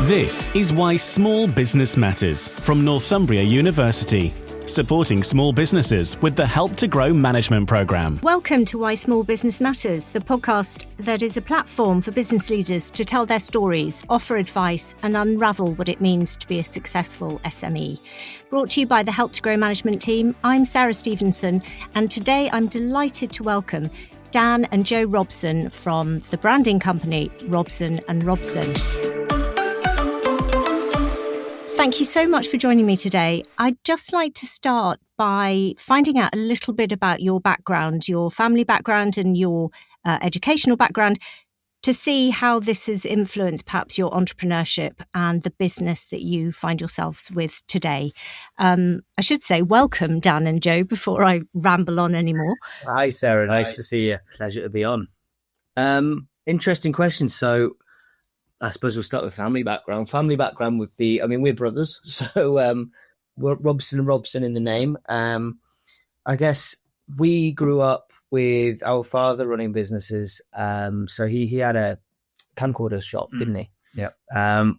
This is Why Small Business Matters from Northumbria University, supporting small businesses with the Help to Grow management programme. Welcome to Why Small Business Matters, the podcast that is a platform for business leaders to tell their stories, offer advice and unravel what it means to be a successful SME. Brought to you by the Help to Grow management team, I'm Sara Stevenson, and today I'm delighted to welcome Dan and Joe Robson from the branding company Robson Robson. Thank you so much for joining me today. I'd just like to start by finding out a little bit about your background, your family background and your educational background, to see how this has influenced perhaps your entrepreneurship and the business that you find yourselves with today. I should say welcome, Dan and Joe, before I ramble on anymore. Hi, Sarah. Nice to see you. Pleasure to be on. Interesting question. So I suppose we'll start with family background. Family background would be, we're brothers. So we're Robson Robson in the name. I guess we grew up with our father running businesses. So he had a camcorder shop, didn't he? Yeah.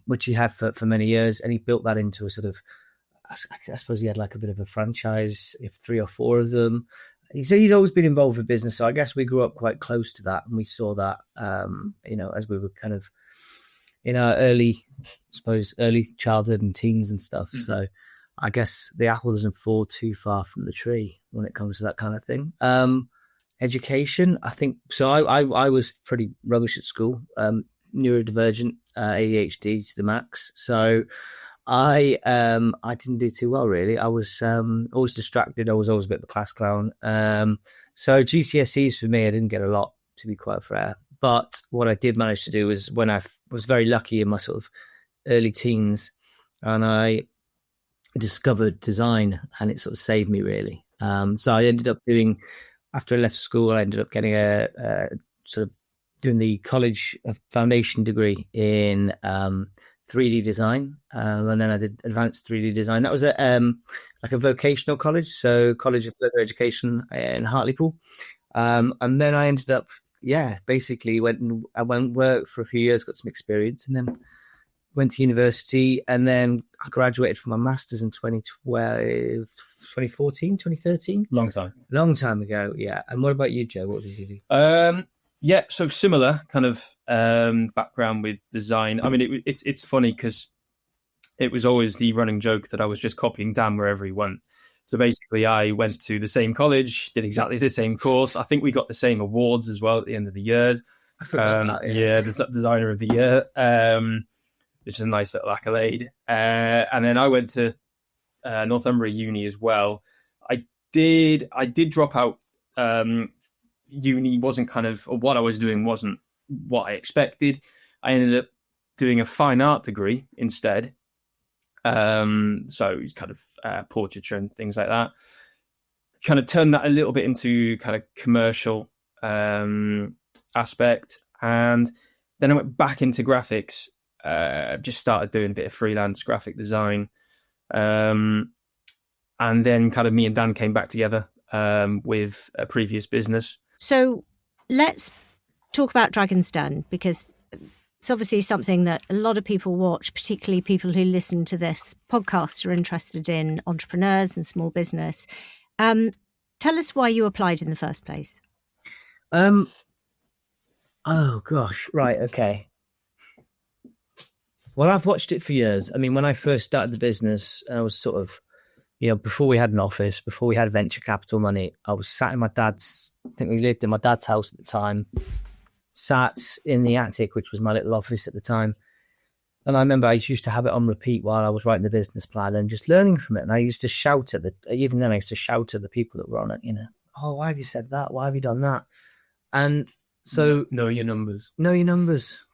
Which he had for many years. And he built that into a sort of, I suppose he had like a bit of a franchise, if 3 or 4 of them. So he's always been involved with business. So I guess we grew up quite close to that. And we saw that, as we were kind of in our early childhood and teens and stuff. Mm-hmm. So I guess the apple doesn't fall too far from the tree when it comes to that kind of thing. Education, I think. So I was pretty rubbish at school, neurodivergent, ADHD to the max. So I didn't do too well, really. I was always distracted. I was always a bit of a class clown. So GCSEs for me, I didn't get a lot, to be quite fair. But what I did manage to do was, when I was very lucky in my sort of early teens, and I discovered design, and it sort of saved me, really. So I ended up doing, after I left school, I ended up getting a sort of doing the college foundation degree in 3D design, and then I did advanced 3D design. That was like a vocational college, so College of Further Education in Hartlepool, and then I ended up. Yeah, basically went and worked for a few years, got some experience, and then went to university, and then I graduated from my master's in 2013. Long time ago, yeah. And what about you, Joe? What did you do? So similar kind of background with design. It's funny because it was always the running joke that I was just copying Dan wherever he went. So basically, I went to the same college, did exactly the same course. I think we got the same awards as well at the end of the year. I forgot that. Yeah, Designer of the Year, which is a nice little accolade. And then I went to Northumbria Uni as well. I did drop out. Uni wasn't or what I was doing wasn't what I expected. I ended up doing a fine art degree instead. So it's kind of portraiture and things like that. Kind of turned that a little bit into kind of commercial aspect, and then I went back into graphics. Just started doing a bit of freelance graphic design, and then kind of me and Dan came back together with a previous business. So let's talk about Dragon's Den, because it's obviously something that a lot of people watch, particularly people who listen to this podcast are interested in entrepreneurs and small business. Tell us why you applied in the first place. Oh, gosh. Right. Okay. Well, I've watched it for years. When I first started the business, I was sort of, before we had an office, before we had venture capital money, I was sat in I think we lived in my dad's house at the time, sat in the attic, which was my little office at the time. And I remember I used to have it on repeat while I was writing the business plan and just learning from it. And I used to shout at even then I used to shout at the people that were on it, oh, why have you said that? Why have you done that? And so know your numbers.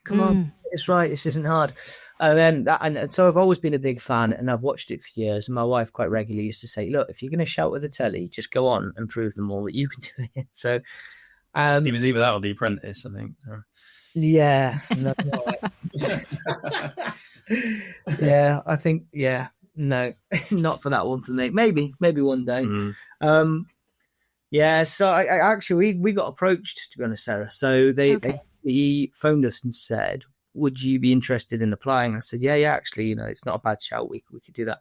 Come on. It's right. This isn't hard. And so I've always been a big fan, and I've watched it for years. And my wife quite regularly used to say, look, if you're going to shout at the telly, just go on and prove them all that you can do it. So it was either that or The Apprentice, I think. So. Yeah. Yeah, I think, no, not for that one for me. Maybe one day. Yeah, so I actually, we got approached, to be honest, Sarah. So they phoned us and said, would you be interested in applying? I said, yeah, actually, it's not a bad shout. We could do that.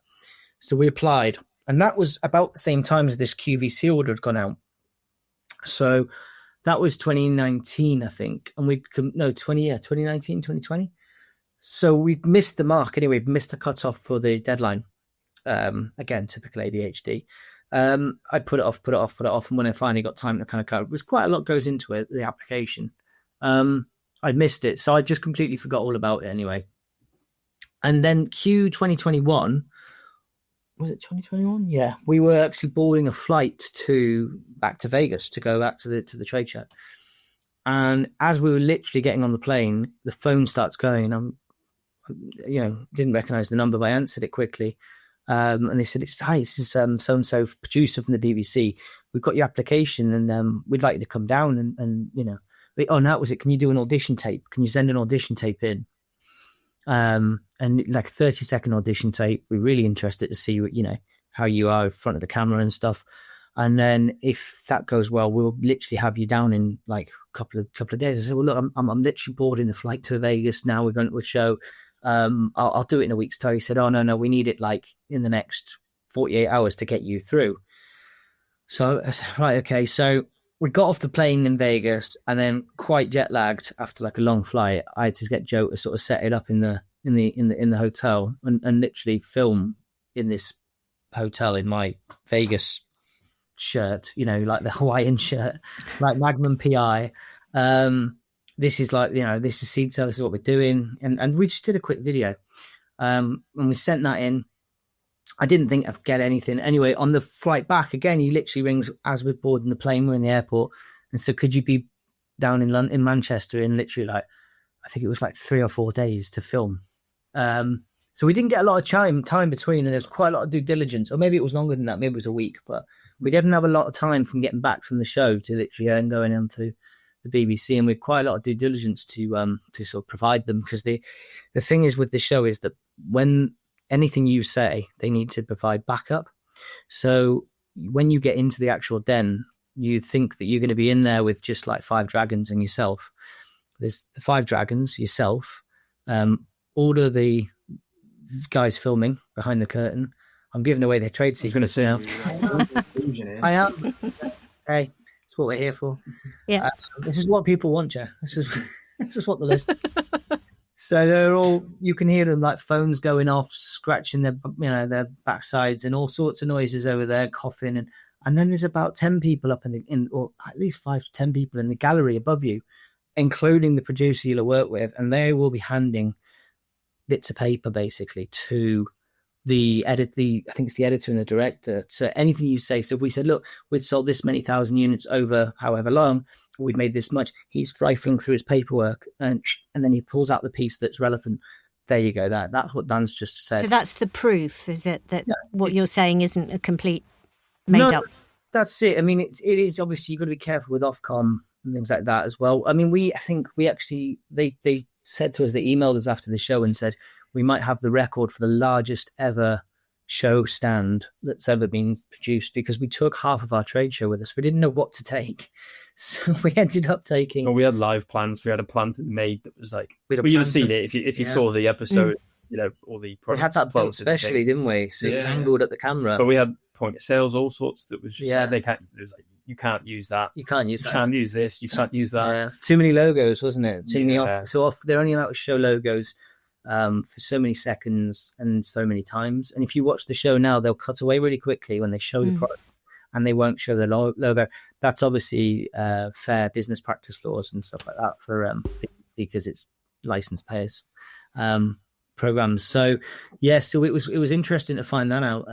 So we applied. And that was about the same time as this QVC order had gone out. So that was 2019, I think. And 2019, 2020. So we missed the mark. Anyway, missed the cutoff for the deadline. Again, typical ADHD. I put it off. And when I finally got time to kind of it was quite a lot goes into it, the application. I missed it. So I just completely forgot all about it anyway. And then Q 2021, was it 2021? Yeah. We were actually boarding a flight back to Vegas to go back to the trade show. And as we were literally getting on the plane, the phone starts going. Didn't recognize the number, but I answered it quickly. And they said, hi, this is so-and-so producer from the BBC. We've got your application and we'd like you to come down and oh, that was it. Can you do an audition tape? Can you send an audition tape in? And like a 30-second audition tape. We're really interested to see how you are in front of the camera and stuff. And then if that goes well, we'll literally have you down in like a couple of days. I said, well, look, I'm literally boarding the flight to Vegas now. We're going to a show. I'll do it in a week's time. He said, oh, no, we need it like in the next 48 hours to get you through. So I said, right, okay. So we got off the plane in Vegas and then quite jet lagged after like a long flight. I had to get Joe to sort of set it up in the hotel and literally film in this hotel in my Vegas shirt, like the Hawaiian shirt, like Magnum PI. This is like, this is SeedCell, this is what we're doing. And we just did a quick video. And we sent that in. I didn't think I'd get anything. Anyway, on the flight back, again, he literally rings as we're boarding the plane, we're in the airport. And so could you be down in Manchester in literally like, I think it was like 3 or 4 days to film. So we didn't get a lot of time between, and there's quite a lot of due diligence. Or maybe it was longer than that. Maybe it was a week. But we didn't have a lot of time from getting back from the show to literally and going into the BBC, and we had quite a lot of due diligence to sort of provide them, because the thing is with the show is that when anything you say, they need to provide backup. So when you get into the actual den, you think that you're going to be in there with just like 5 dragons and yourself. There's the 5 dragons, yourself, all of the guys filming behind the curtain. I'm giving away their trade secrets now. I am. Hey. What we're here for. Yeah. This is what people want, Joe. This is what the list. So they're all, you can hear them like phones going off, scratching their backsides and all sorts of noises over there, coughing, and then there's about 10 people up or at least 5 to 10 people in the gallery above you, including the producer you'll work with, and they will be handing bits of paper basically to I think it's the editor and the director. So anything you say, so if we said, look, we'd sold this many thousand units over however long, we've made this much, he's rifling through his paperwork and then he pulls out the piece that's relevant. There you go. That's what Dan's just said. So that's the proof, is it, that what you're saying isn't a complete made up? That's it. I mean, it is obviously, you've got to be careful with Ofcom and things like that as well. I mean, they said to us, they emailed us after the show and said, we might have the record for the largest ever show stand that's ever been produced, because we took half of our trade show with us. We didn't know what to take. So we ended up taking... Well, we had live plans. We had a plan made that was like... You'd have seen it if you saw the episode, all the products. We had that built specially, didn't we? So it was angled at the camera. But we had point of sales, all sorts that was just... Yeah. It was like, you can't use that. You can't use that. You can't use this. You can't use that. Yeah. Too many logos, wasn't it? Too many they're only allowed to show logos for so many seconds and so many times. And if you watch the show now, they'll cut away really quickly when they show the product, and they won't show the logo. That's obviously fair business practice laws and stuff like that for BBC, because it's licensed payers programs. So so it was interesting to find that out.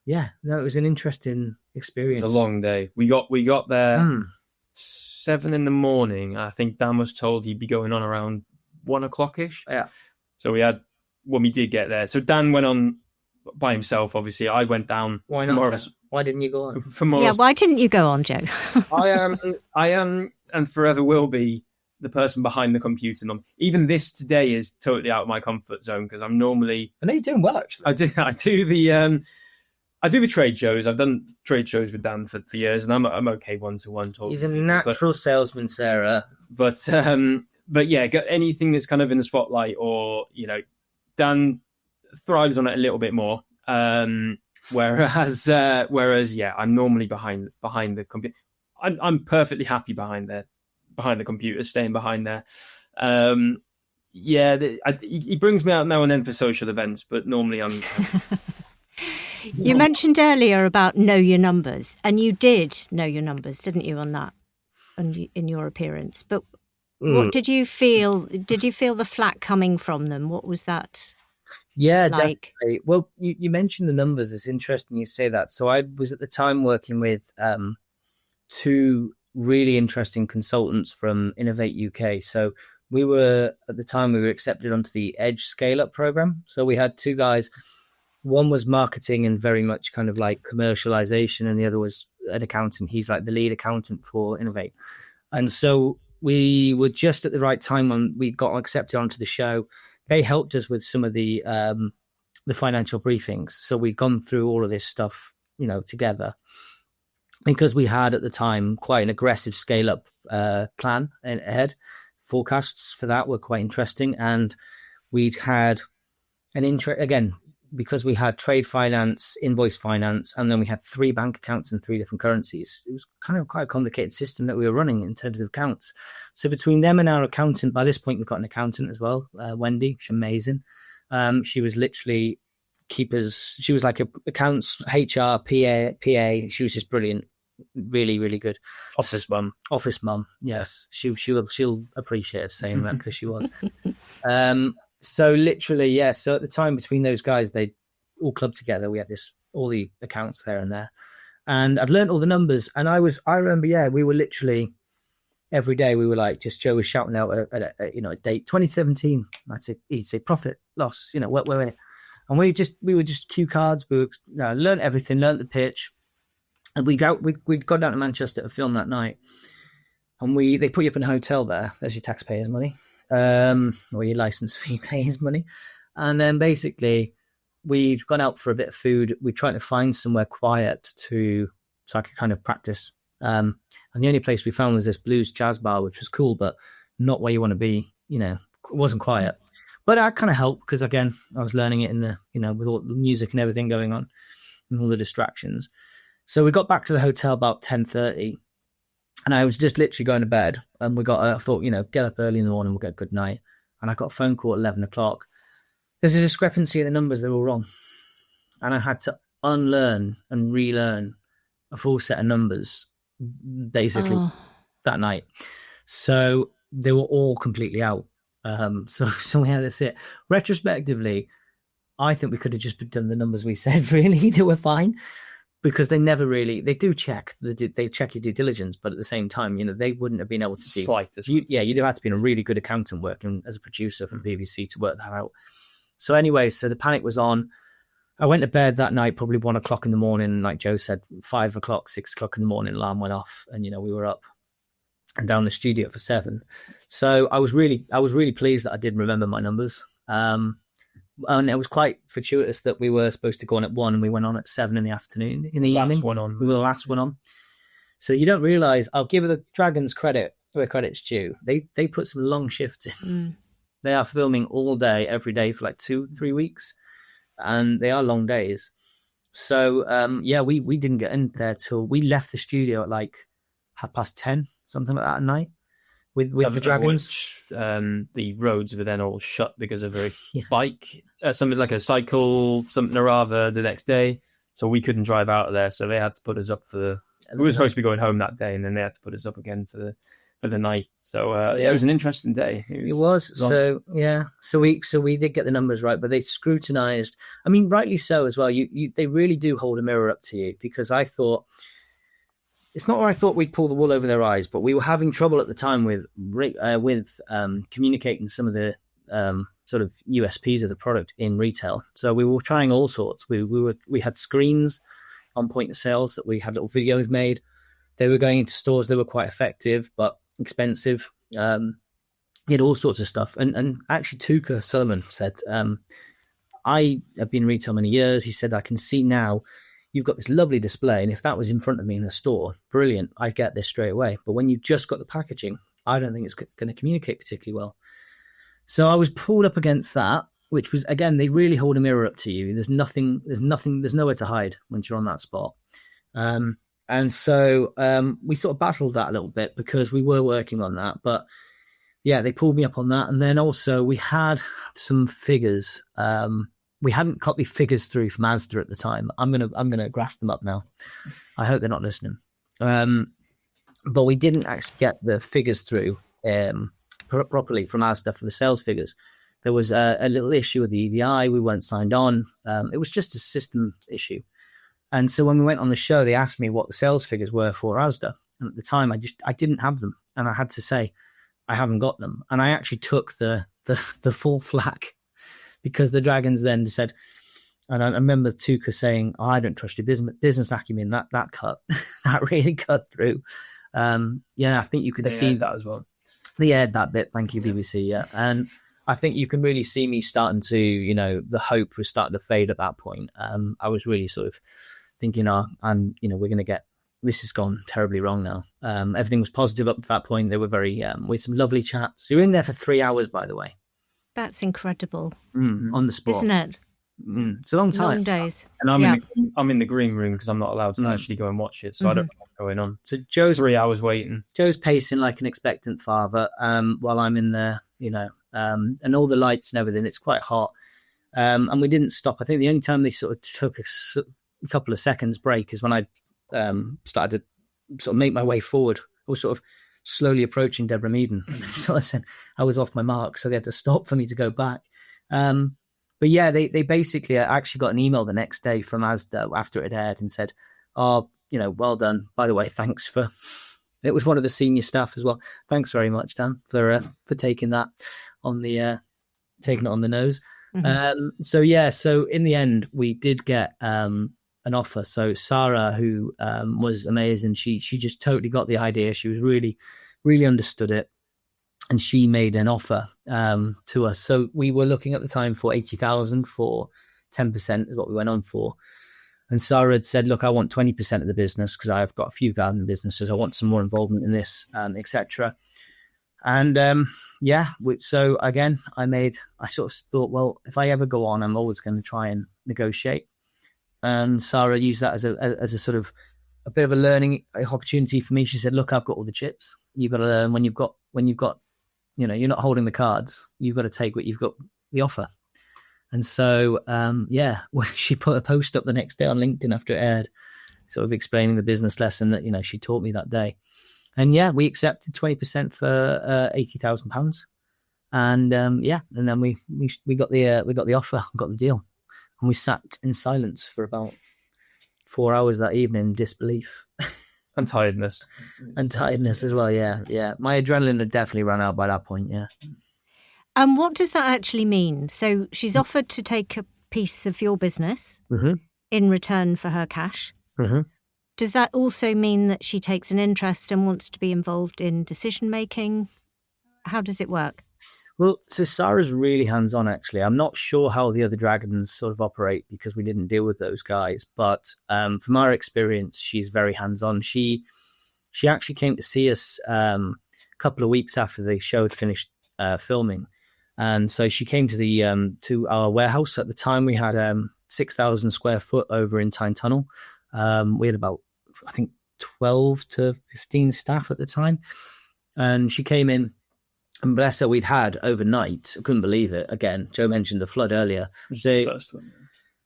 It was an interesting experience. It's a long day. We got there 7 a.m. I think Dan was told he'd be going on around 1 o'clock-ish. Yeah. So when we did get there. So Dan went on by himself, obviously. I went down. Why not? Why didn't you go on? Why didn't you go on, Joe? I am and forever will be the person behind the computer. Even this today is totally out of my comfort zone, because I'm normally... I know you're doing well, actually. I do the trade shows. I've done trade shows with Dan for years, and I'm okay one-to-one talking. He's a natural salesman, Sarah. But but yeah, anything that's kind of in the spotlight, or Dan thrives on it a little bit more. Whereas yeah, I'm normally behind the computer. I'm perfectly happy behind the computer, staying behind there. He brings me out now and then for social events, but normally I'm. You mentioned earlier about know your numbers, and you did know your numbers, didn't you, on that, in your appearance? But what did you feel? Did you feel the flack coming from them? What was that? Yeah, like? Definitely. Well, you mentioned the numbers. It's interesting you say that. So I was at the time working with two really interesting consultants from Innovate UK. So we were accepted onto the Edge Scale Up program. So we had two guys. One was marketing and very much kind of like commercialization, and the other was an accountant. He's like the lead accountant for Innovate. And so we were just at the right time when we got accepted onto the show. They helped us with some of the financial briefings. So we'd gone through all of this stuff, together, because we had at the time quite an aggressive scale up plan ahead. Forecasts for that were quite interesting, and we'd had again, because we had trade finance, invoice finance, and then we had 3 bank accounts in 3 different currencies. It was kind of quite a complicated system that we were running in terms of accounts. So between them and our accountant, by this point, we've got an accountant as well, Wendy. She's amazing. She was literally she was like a accounts, HR, PA. She was just brilliant. Really, really good. Office mum. Yes. She'll appreciate us saying that, because she was. So literally, yeah. So at the time, between those guys, they all clubbed together. We had all the accounts there and there, and I'd learned all the numbers. And I remember, yeah, we were literally every day. We were like, Joe was shouting out a date 2017. He'd say profit, loss, where, and we were just cue cards. We learned everything, learned the pitch, and we'd gone down to Manchester to film that night, and they put you up in a hotel there. There's your taxpayers' money. Or your license fee pays money. And then basically we'd gone out for a bit of food. We tried to find somewhere quiet so I could kind of practice. And the only place we found was this blues jazz bar, which was cool, but not where you want to be. It wasn't quiet, but that kind of helped, because again, I was learning it in the, with all the music and everything going on and all the distractions. So we got back to the hotel about 10:30. And I was just literally going to bed, and I thought, get up early in the morning, we'll get a good night. And I got a phone call at 11 o'clock. There's a discrepancy in the numbers, they're all wrong. And I had to unlearn and relearn a full set of numbers, basically, that night. So they were all completely out. So we had to sit. Retrospectively, I think we could have just done the numbers we said, really. They were fine. Because they never really, they do check, they check your due diligence, but at the same time, they wouldn't have been able to see. You'd have to be a really good accountant working as a producer for BBC to work that out. So anyway, so the panic was on. I went to bed that night, probably 1 o'clock in the morning. Like Joe said, 5 o'clock, 6 o'clock in the morning, alarm went off, and we were up and down the studio for 7. So I was really pleased that I did remember my numbers. And it was quite fortuitous that we were supposed to go on at 1 and we went on at 7 in the afternoon, in the evening. We were the last one on. So you don't realise, I'll give the Dragons credit where credit's due. They put some long shifts in. They are filming all day, every day for like 2-3 weeks. And they are long days. So, we didn't get in there till we left the studio at like 10:30, something like that at night. With the Dragons, the roads were then all shut because of a bike, something like a cycle, something or other the next day. So we couldn't drive out of there. So they had to put us up we were supposed to be going home that day, and then they had to put us up again for the night. So it was an interesting day. It was. So we did get the numbers right, but they scrutinized. I mean, rightly so as well. They really do hold a mirror up to you, because I thought. It's not where I thought we'd pull the wool over their eyes, but we were having trouble at the time with communicating some of the sort of USPs of the product in retail. So we were trying all sorts. We had screens on point of sales that we had little videos made. They were going into stores. They were quite effective, but expensive. We had all sorts of stuff. And actually, Tuka Solomon said, I have been in retail many years. He said, I can see now you've got this lovely display, and if that was in front of me in the store, brilliant, I'd get this straight away. But when you've just got the packaging, I don't think it's going to communicate particularly well. So I was pulled up against that, which was, again, they really hold a mirror up to you. There's nowhere to hide once you're on that spot. And so we sort of battled that a little bit because we were working on that. But yeah, they pulled me up on that. And then also we had some figures. We hadn't got the figures through from Asda at the time. I'm gonna grass them up now. I hope they're not listening. But we didn't actually get the figures through properly from Asda for the sales figures. There was a little issue with the EDI. We weren't signed on. It was just a system issue. And so when we went on the show, they asked me what the sales figures were for Asda. And at the time, I didn't have them. And I had to say, I haven't got them. And I actually took the full flack because the Dragons then said, and I remember Tuka saying, I don't trust your business acumen. That cut, that really cut through. I think you could see that as well. They aired that bit. Thank you, BBC. Yeah. And I think you can really see me starting to, the hope was starting to fade at that point. I was really sort of thinking, we're going to get, this has gone terribly wrong now. Everything was positive up to that point. They were we had some lovely chats. You were in there for 3 hours, by the way. That's incredible. On the spot. Isn't it? It's a long time. Long days. And I'm in the green room because I'm not allowed to actually go and watch it. So I don't know what's going on. So Joe's 3 hours waiting. Joe's pacing like an expectant father while I'm in there, and all the lights and everything. It's quite hot. And we didn't stop. I think the only time they sort of took a couple of seconds break is when I started to sort of make my way forward. I was sort of slowly approaching Deborah Meaden. So I said I was off my mark, so they had to stop for me to go back. But yeah, they basically actually got an email the next day from Asda after it aired and said, well done. By the way, thanks for... It was one of the senior staff as well. Thanks very much, Dan, for taking that on the taking it on the nose. Mm-hmm. So in the end, we did get an offer. So Sara, who was amazing, she just totally got the idea. She was really, really understood it, and she made an offer to us. So we were looking at the time for 80,000 for 10% is what we went on for. And Sara had said, look, I want 20% of the business because I've got a few garden businesses. I want some more involvement in this, etc. And so again, I sort of thought, well, if I ever go on, I'm always going to try and negotiate. And Sara used that as a sort of a bit of a learning opportunity for me. She said, look, I've got all the chips. You've got to learn when you've got, you're not holding the cards. You've got to take what you've got, the offer. And so, she put a post up the next day on LinkedIn after it aired, sort of explaining the business lesson that, she taught me that day. And we accepted 20% for £80,000. And and then we got the offer, got the deal. And we sat in silence for about 4 hours that evening in disbelief. And tiredness. And tiredness as well, yeah. My adrenaline had definitely run out by that point, yeah. And what does that actually mean? So she's offered to take a piece of your business in return for her cash. Mm-hmm. Does that also mean that she takes an interest and wants to be involved in decision making? How does it work? Well, so Sara's really hands-on, actually. I'm not sure how the other Dragons sort of operate because we didn't deal with those guys. But from our experience, she's very hands-on. She actually came to see us a couple of weeks after the show had finished filming. And so she came to to our warehouse. At the time, we had 6,000 square foot over in Tyne Tunnel. We had about, I think, 12 to 15 staff at the time. And she came in, and bless her, we'd had overnight. I couldn't believe it. Again, Joe mentioned the flood earlier. The first one.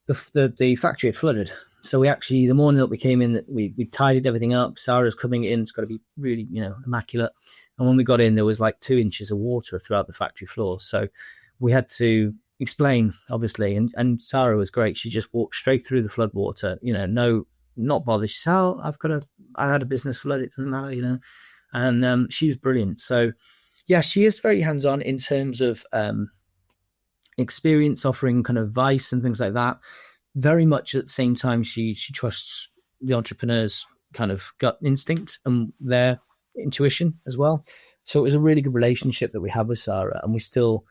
The factory had flooded. So we actually, the morning that we came in, we tidied everything up. Sara's coming in. It's got to be really, immaculate. And when we got in, there was like 2 inches of water throughout the factory floor. So we had to explain, obviously. And Sara was great. She just walked straight through the flood water, not bothered. She said, I had a business flood. It doesn't matter, And she was brilliant. So, yeah, she is very hands-on in terms of experience, offering kind of advice and things like that. Very much at the same time, she trusts the entrepreneur's kind of gut instinct and their intuition as well. So it was a really good relationship that we had with Sara, and we're still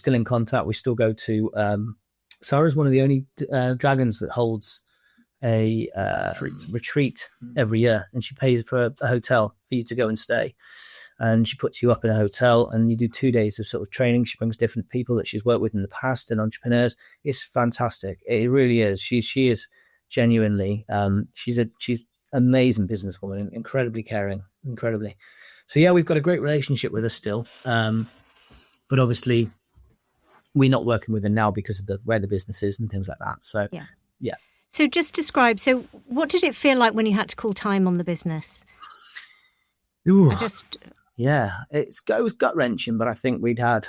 in contact. We still go to Sara's one of the only Dragons that holds a retreat every year, and she pays for a hotel for you to go and stay. And she puts you up in a hotel and you do 2 days of sort of training. She brings different people that she's worked with in the past and entrepreneurs. It's fantastic. It really is. She is genuinely, she's amazing businesswoman, incredibly caring, incredibly. So yeah, we've got a great relationship with her still. But obviously we're not working with her now because of where the business is and things like that. So yeah. So just describe, so what did it feel like when you had to call time on the business? Ooh. Yeah, it was gut wrenching, but I think we'd had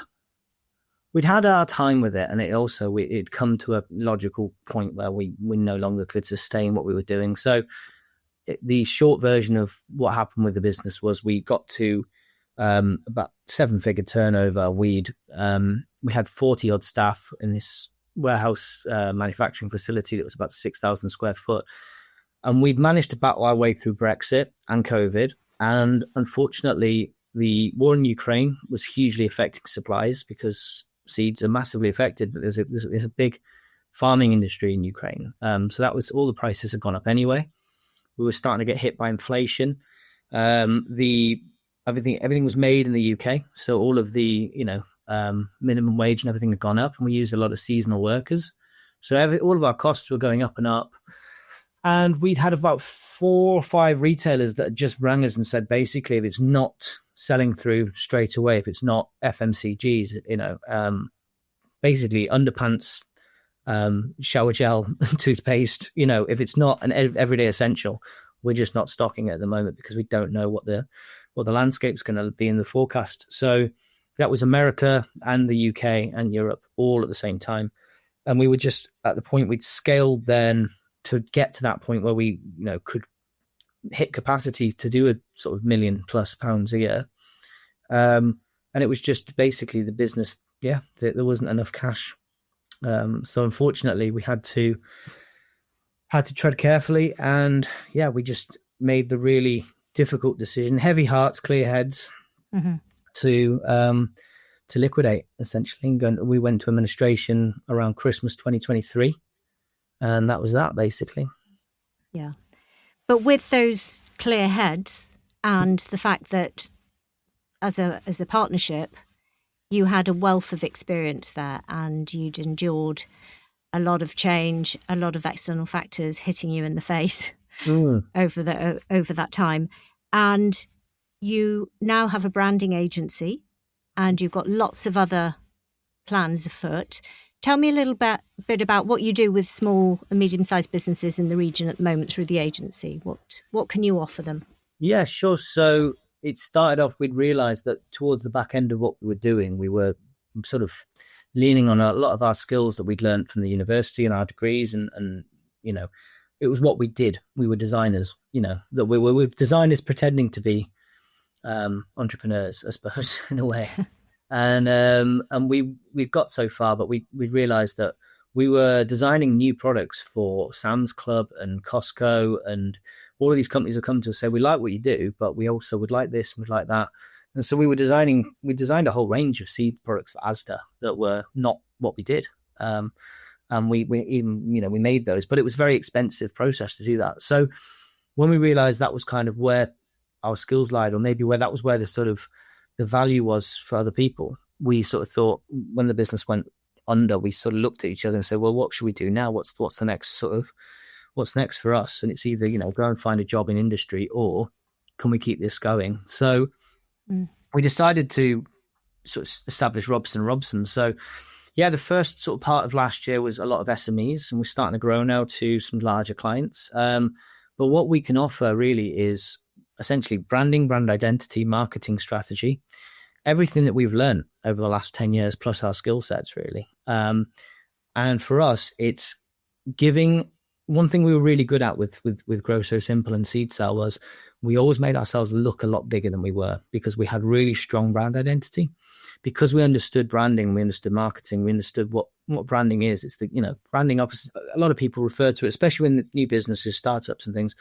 our time with it, and it'd come to a logical point where we no longer could sustain what we were doing. So the short version of what happened with the business was we got to about 7-figure turnover. We had 40 odd staff in this warehouse manufacturing facility that was about 6,000 square foot, and we'd managed to battle our way through Brexit and COVID. And unfortunately, the war in Ukraine was hugely affecting supplies because seeds are massively affected. But there's a big farming industry in Ukraine. So that was all the prices had gone up anyway. We were starting to get hit by inflation. Everything was made in the UK. So all of the, minimum wage and everything had gone up, and we used a lot of seasonal workers. So all of our costs were going up and up. And we'd had about 4 or 5 retailers that just rang us and said, basically, if it's not selling through straight away, if it's not FMCGs, basically underpants, shower gel, toothpaste, if it's not an everyday essential, we're just not stocking it at the moment because we don't know what the landscape's going to be in the forecast. So that was America and the UK and Europe all at the same time. And we were just at the point we'd scaled then to get to that point where we, could hit capacity to do a sort of £1 million+ a year. And it was just basically the business. Yeah, there wasn't enough cash. So unfortunately we had to tread carefully, and we just made the really difficult decision, heavy hearts, clear heads, to liquidate essentially. And we went to administration around Christmas 2023. And that was that, basically. Yeah. But with those clear heads and the fact that as a partnership, you had a wealth of experience there, and you'd endured a lot of change, a lot of external factors hitting you in the face over that time. And you now have a branding agency, and you've got lots of other plans afoot. Tell me a little bit about what you do with small and medium-sized businesses in the region at the moment through the agency. What can you offer them? Yeah, sure. So it started off, we'd realised that towards the back end of what we were doing, we were sort of leaning on a lot of our skills that we'd learned from the university and our degrees, and it was what we did. We were designers, that we were designers pretending to be entrepreneurs, I suppose, in a way. And we've got so far, but we realized that we were designing new products for Sam's Club and Costco, and all of these companies have come to us and say, we like what you do, but we also would like this, we'd like that. And so we designed a whole range of seed products for Asda that were not what we did. And we even, we made those, but it was a very expensive process to do that. So when we realized that was kind of where our skills lied, or maybe where that was where the sort of the value was for other people, we sort of thought, when the business went under, we sort of looked at each other and said, well, what should we do now? What's the next what's next for us? And it's either, go and find a job in industry, or can we keep this going? So we decided to sort of establish Robson Robson. So the first sort of part of last year was a lot of SMEs, and we're starting to grow now to some larger clients. But what we can offer really is essentially branding, brand identity, marketing strategy, everything that we've learned over the last 10 years, plus our skill sets, really. And for us, it's giving. One thing we were really good at with Grow So Simple and SeedCell was we always made ourselves look a lot bigger than we were, because we had really strong brand identity, because we understood branding, we understood marketing, we understood what branding is. It's the, branding, obviously, a lot of people refer to it, especially when the new businesses, startups and things,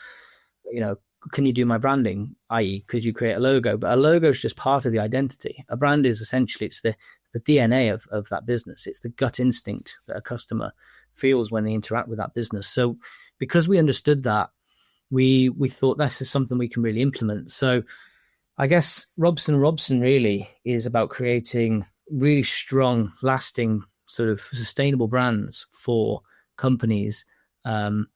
can you do my branding? I.e., could you create a logo? But a logo is just part of the identity. A brand is essentially, it's the DNA of that business. It's the gut instinct that a customer feels when they interact with that business. So because we understood that, we thought this is something we can really implement. So I guess Robson Robson really is about creating really strong, lasting, sort of sustainable brands for companies. And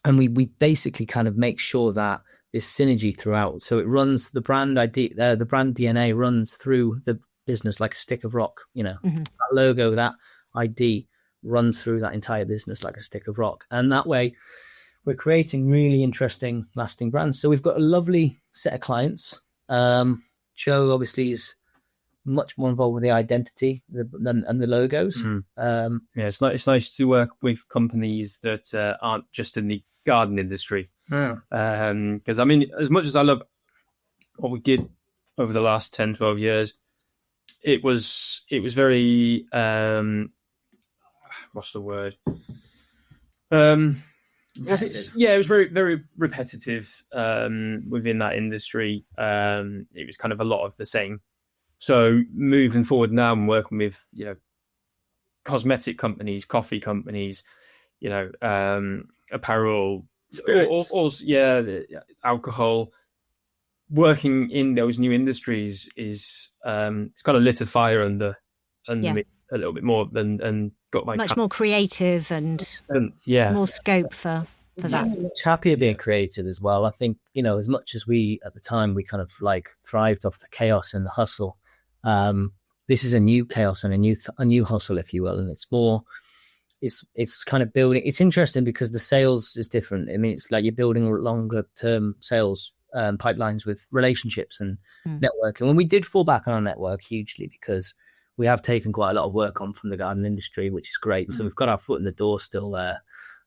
we basically kind of make sure that there's synergy throughout. So it runs the brand the brand DNA runs through the business like a stick of rock. That logo, that ID runs through that entire business like a stick of rock. And that way we're creating really interesting, lasting brands. So we've got a lovely set of clients. Joe obviously is much more involved with the identity and the logos. It's nice to work with companies that aren't just in the garden industry. Because I mean, as much as I love what we did over the last 10, 12 years, it was very what's the word? It was very, very repetitive within that industry. It was kind of a lot of the same. So moving forward now and working with, cosmetic companies, coffee companies, apparel, alcohol, working in those new industries is it's kind of lit a fire under me a little bit more and got my much more creative and more scope for that. Much happier being creative as well. I think, as much as we at the time we kind of like thrived off the chaos and the hustle, this is a new chaos and a new hustle, if you will, and it's more it's kind of building. It's interesting because the sales is different. I mean, it's like you're building longer term sales pipelines with relationships and networking. And we did fall back on our network hugely because we have taken quite a lot of work on from the garden industry, which is great. So we've got our foot in the door still there.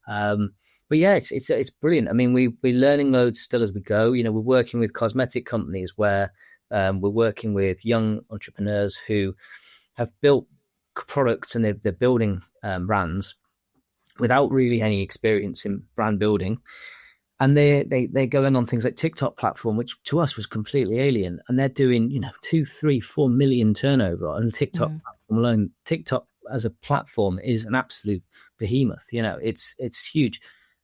But yeah, it's brilliant. I mean, we're learning loads still as we go. We're working with cosmetic companies where we're working with young entrepreneurs who have built products and they're building brands without really any experience in brand building. And they're going on things like TikTok platform, which to us was completely alien. And they're doing, 2, 3, 4 million turnover on TikTok platform alone. TikTok as a platform is an absolute behemoth. It's huge.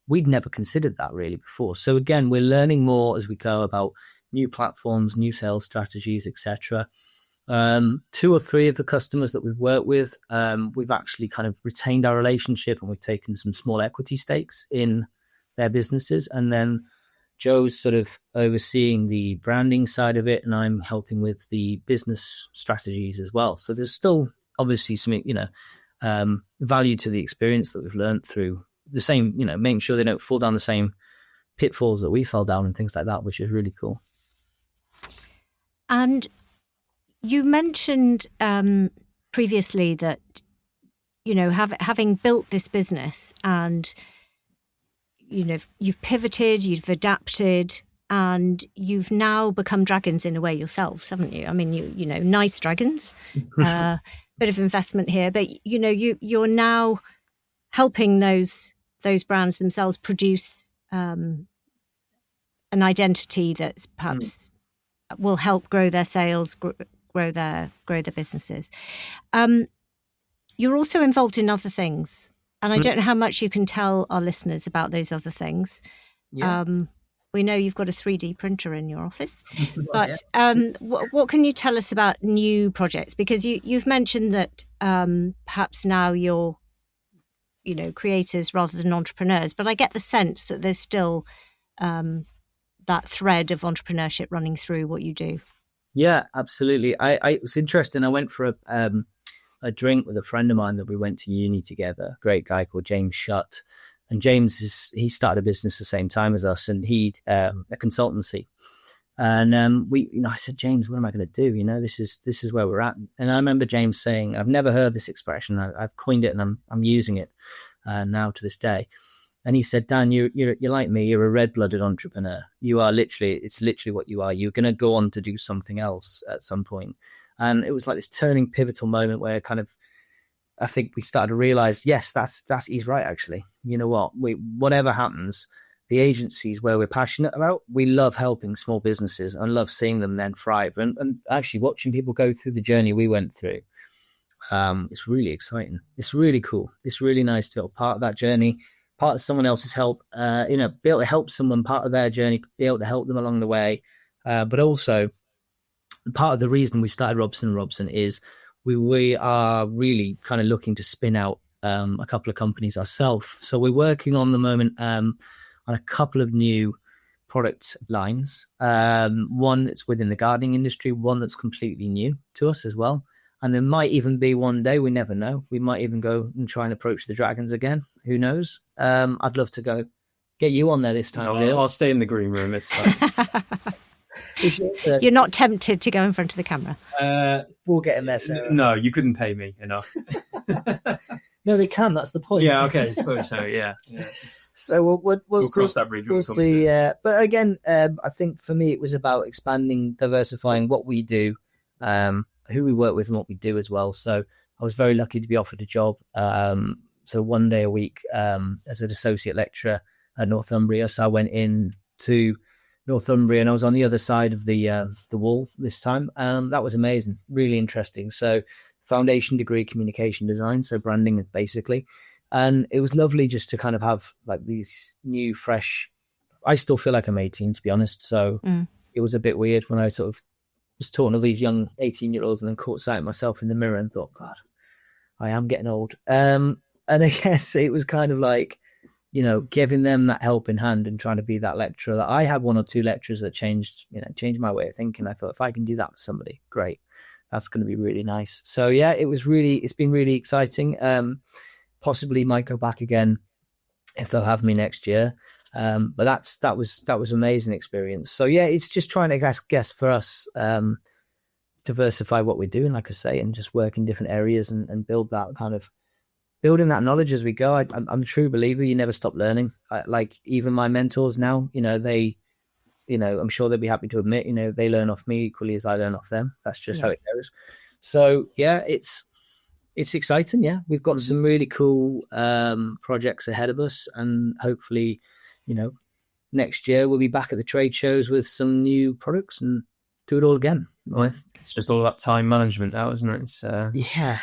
We'd never considered that really before. So again, we're learning more as we go about new platforms, new sales strategies, etc. 2 or 3 of the customers that we've worked with, we've actually kind of retained our relationship and we've taken some small equity stakes in their businesses. And then Joe's sort of overseeing the branding side of it and I'm helping with the business strategies as well. So there's still obviously some, value to the experience that we've learned through the same, making sure they don't fall down the same pitfalls that we fell down and things like that, which is really cool. And you mentioned previously that, having built this business and, you've pivoted, you've adapted, and you've now become dragons in a way yourselves, haven't you? I mean, nice dragons, bit of investment here, but, you're now helping those brands themselves produce an identity that's perhaps will help grow their sales, grow their businesses. You're also involved in other things, and I don't know how much you can tell our listeners about those other things. Yeah. We know you've got a 3D printer in your office, but what can you tell us about new projects? Because you've mentioned that perhaps now you're, creators rather than entrepreneurs, but I get the sense that there's still that thread of entrepreneurship running through what you do. Yeah, absolutely. It was interesting. I went for a drink with a friend of mine that we went to uni together, a great guy called James Shutt. And James he started a business the same time as us, and he a consultancy. And I said, James, what am I going to do? This is where we're at. And I remember James saying, I've never heard this expression. I've coined it, and I'm using it now to this day. And he said, Dan, you're like me. You're a red-blooded entrepreneur. You are it's literally what you are. You're going to go on to do something else at some point. And it was like this turning pivotal moment where I think we started to realize, yes, he's right. Actually, you know what? Whatever happens, the agencies where we're passionate about, we love helping small businesses and love seeing them then thrive. And actually watching people go through the journey we went through, it's really exciting. It's really cool. It's really nice to be part of that journey, part of someone else's help, be able to help someone part of their journey, be able to help them along the way. But also part of the reason we started Robson Robson is we are really kind of looking to spin out a couple of companies ourselves. So we're working on the moment on a couple of new product lines. One that's within the gardening industry, one that's completely new to us as well. And there might even be one day, we never know, we might even go and try and approach the dragons again. Who knows? I'd love to go get you on there this time. I'll stay in the green room this time. You're not tempted to go in front of the camera? We'll get in there, Sarah. No, you couldn't pay me enough. No, they can. That's the point. Yeah, okay, I suppose so, yeah. So we'll cross that bridge. We'll see. But again, I think for me, it was about expanding, diversifying what we do, who we work with and what we do as well. So I was very lucky to be offered a job. So 1 day a week as an associate lecturer at Northumbria. So I went in to Northumbria and I was on the other side of the wall this time. That was amazing, really interesting. So foundation degree, communication design, so branding basically. And it was lovely just to kind of have like these new, fresh, I still feel like I'm 18, to be honest. So it was a bit weird when I sort of was talking to these young 18-year-olds and then caught sight of myself in the mirror and thought, God, I am getting old. And I guess it was kind of like, giving them that helping hand and trying to be that lecturer. That I had 1 or 2 lectures that changed my way of thinking. I thought, if I can do that for somebody, great. That's going to be really nice. So yeah, it's been really exciting. Possibly might go back again if they'll have me next year. But that was amazing experience. So yeah, it's just trying to guess for us, diversify what we're doing, like I say, and just work in different areas and build that kind of building that knowledge as we go. I'm a true believer. You never stop learning. Like even my mentors now, they, I'm sure they'll be happy to admit, they learn off me equally as I learn off them. That's just how it goes. So yeah, it's exciting. Yeah. We've got some really cool projects ahead of us, and hopefully, next year we'll be back at the trade shows with some new products and do it all again. It's just all about time management now, isn't it? It's a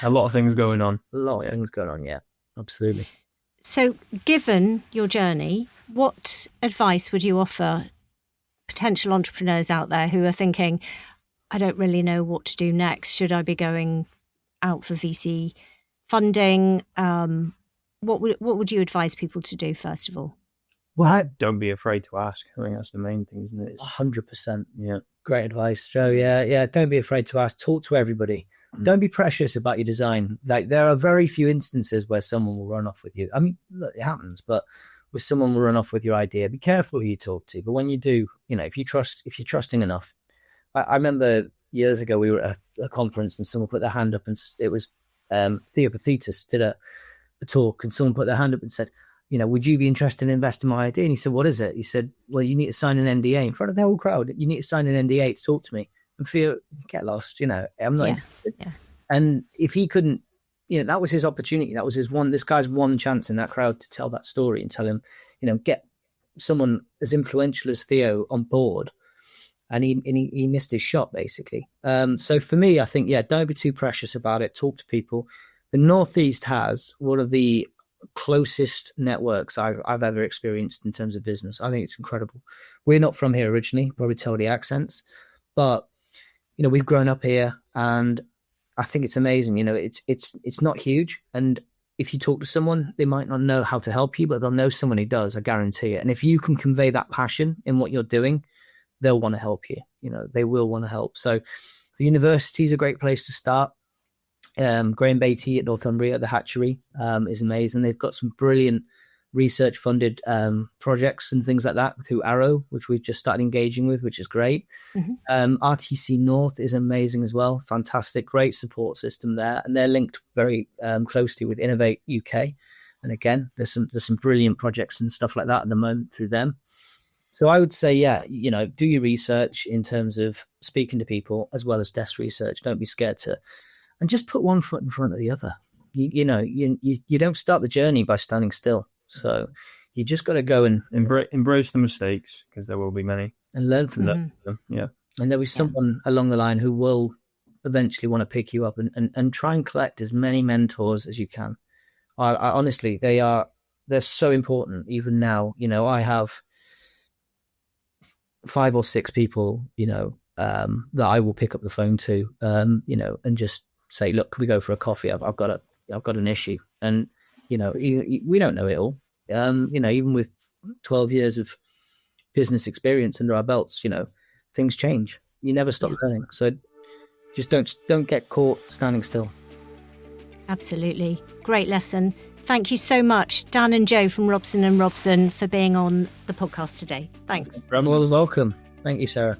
lot of things going on. Yeah, absolutely. So given your journey, what advice would you offer potential entrepreneurs out there who are thinking, I don't really know what to do next? Should I be going out for VC funding? What would you advise people to do first of all? Well, don't be afraid to ask. I think that's the main thing, isn't it? 100%. Yeah. Great advice, Joe. Yeah. Don't be afraid to ask. Talk to everybody. Don't be precious about your design. Like, there are very few instances where someone will run off with you. I mean, look, it happens, but where someone will run off with your idea, be careful who you talk to. But when you do, if you're trusting enough. I remember years ago we were at a conference and someone put their hand up, and it was Theopathetus did a talk, and someone put their hand up and said, would you be interested in investing in my idea? And he said, what is it? He said, well, you need to sign an NDA in front of the whole crowd. You need to sign an NDA to talk to me. And Theo, get lost, I'm not interested. Yeah. And if he couldn't, that was his opportunity. That was this guy's one chance in that crowd to tell that story and tell him, get someone as influential as Theo on board. And he missed his shot, basically. So for me, I think, don't be too precious about it. Talk to people. The Northeast has one of the closest networks I've ever experienced in terms of business. I think it's incredible. We're not from here originally, probably tell the accents, but we've grown up here, and I think it's amazing. It's not huge, and if you talk to someone, they might not know how to help you, but they'll know someone who does. I guarantee it. And if you can convey that passion in what you're doing, they'll want to help you. They will want to help. So the university is a great place to start. Graham Beatty at Northumbria, the hatchery, is amazing. They've got some brilliant research funded projects and things like that through Arrow, which we've just started engaging with, which is great. RTC North is amazing as well. Fantastic, great support system there. And they're linked very closely with Innovate UK. And again, there's some brilliant projects and stuff like that at the moment through them. So I would say, do your research in terms of speaking to people as well as desk research. Don't be scared to, and just put one foot in front of the other. You don't start the journey by standing still. So you just got to go and embrace the mistakes, because there will be many, and learn from them. Yeah. And there'll be someone along the line who will eventually want to pick you up and try and collect as many mentors as you can. I honestly, they're they're so important. Even now, I have 5 or 6 people, that I will pick up the phone to, and just say, look, can we go for a coffee? I've got an issue. And, we don't know it all. Even with 12 years of business experience under our belts, things change. You never stop learning. So just don't get caught standing still. Absolutely. Great lesson. Thank you so much, Dan and Joe from Robson and Robson, for being on the podcast today. Thanks. You're welcome. Thank you, Sarah.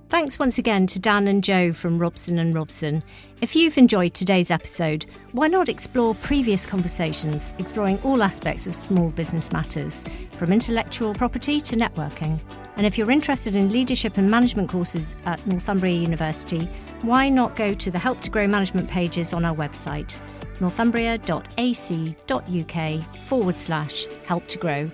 Thanks once again to Dan and Joe from Robson and Robson. If you've enjoyed today's episode, why not explore previous conversations exploring all aspects of small business matters, from intellectual property to networking? And if you're interested in leadership and management courses at Northumbria University, why not go to the Help to Grow management pages on our website, northumbria.ac.uk/help to grow,